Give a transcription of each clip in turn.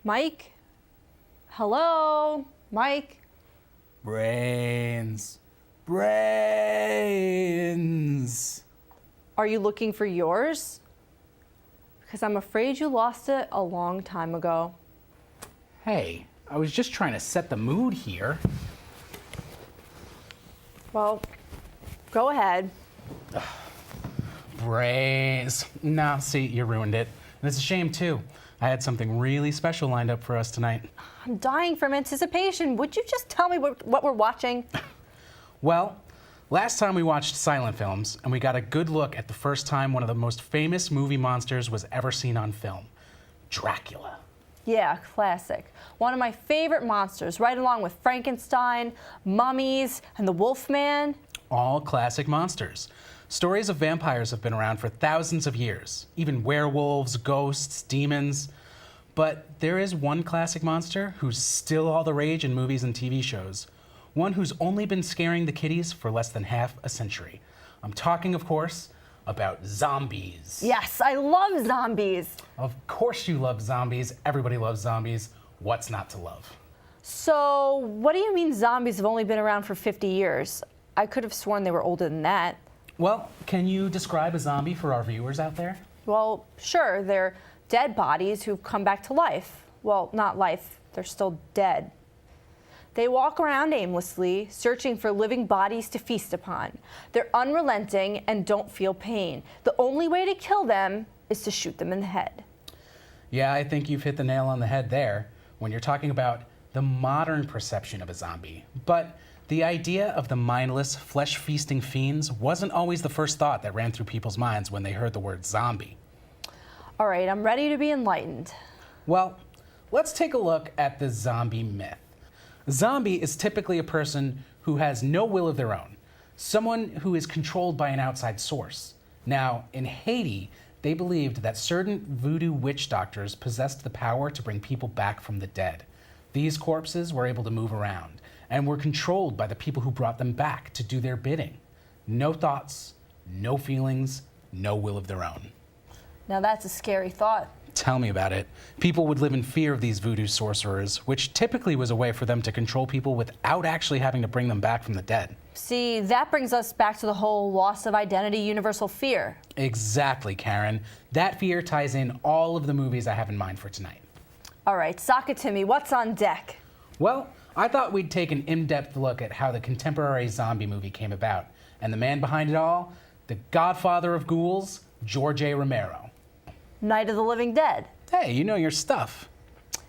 Mike? Hello? Mike? Brains. Brains. Are you looking for yours? Because I'm afraid you lost it a long time ago. Hey, I was just trying to set the mood here. Well, go ahead. Brains. Nah, see, you ruined it. And it's a shame, too. I had something really special lined up for us tonight. I'm dying from anticipation. Would you just tell me what we're watching? Well, last time we watched silent films, and we got a good look at the first time one of the most famous movie monsters was ever seen on film, Dracula. Yeah, classic. One of my favorite monsters, right along with Frankenstein, mummies, and the Wolfman. All classic monsters. Stories of vampires have been around for thousands of years, even werewolves, ghosts, demons. But there is one classic monster who's still all the rage in movies and TV shows. One who's only been scaring the kiddies for less than half a century. I'm talking, of course, about zombies. Yes, I love zombies. Of course you love zombies. Everybody loves zombies. What's not to love? So, what do you mean zombies have only been around for 50 years? I could have sworn they were older than that. Well, can you describe a zombie for our viewers out there? Well, sure, they're dead bodies who've come back to life. Well, not life, they're still dead. They walk around aimlessly, searching for living bodies to feast upon. They're unrelenting and don't feel pain. The only way to kill them is to shoot them in the head. Yeah, I think you've hit the nail on the head there when you're talking about the modern perception of a zombie. But the idea of the mindless, flesh-feasting fiends wasn't always the first thought that ran through people's minds when they heard the word zombie. All right, I'm ready to be enlightened. Well, let's take a look at the zombie myth. A zombie is typically a person who has no will of their own, someone who is controlled by an outside source. Now, in Haiti, they believed that certain voodoo witch doctors possessed the power to bring people back from the dead. These corpses were able to move around and were controlled by the people who brought them back to do their bidding. No thoughts, no feelings, no will of their own. Now that's a scary thought. Tell me about it. People would live in fear of these voodoo sorcerers, which typically was a way for them to control people without actually having to bring them back from the dead. See, that brings us back to the whole loss of identity, universal fear. Exactly, Karen. That fear ties in all of the movies I have in mind for tonight. All right, sock it to me. What's on deck? Well, I thought we'd take an in-depth look at how the contemporary zombie movie came about, and the man behind it all, the godfather of ghouls, George A. Romero. Night of the Living Dead. Hey, you know your stuff.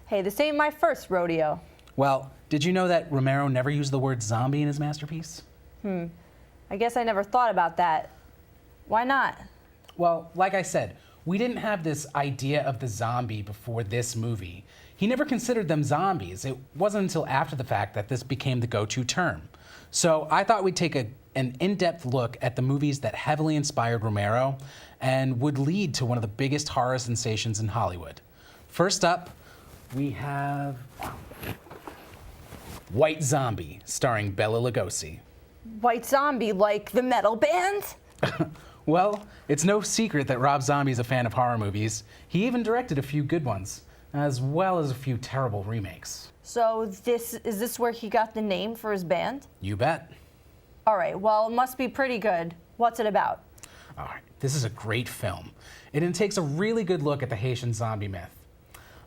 Hey, this ain't my first rodeo. Well, did you know that Romero never used the word zombie in his masterpiece? I guess I never thought about that. Why not? Well, like I said, we didn't have this idea of the zombie before this movie. He never considered them zombies. It wasn't until after the fact that this became the go-to term. So I thought we'd take an in-depth look at the movies that heavily inspired Romero and would lead to one of the biggest horror sensations in Hollywood. First up, we have White Zombie, starring Bela Lugosi. White Zombie, like the metal band? Well, it's no secret that Rob Zombie's a fan of horror movies. He even directed a few good ones, as well as a few terrible remakes. So is this where he got the name for his band? You bet. All right, well, it must be pretty good. What's it about? All right, this is a great film. It takes a really good look at the Haitian zombie myth.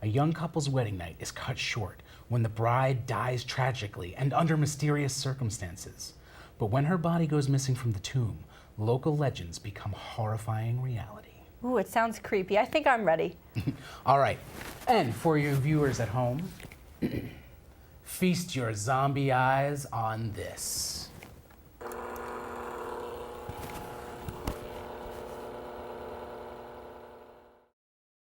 A young couple's wedding night is cut short when the bride dies tragically and under mysterious circumstances. But when her body goes missing from the tomb, local legends become horrifying reality. Ooh, it sounds creepy. I think I'm ready. All right, and for your viewers at home, feast your zombie eyes on this.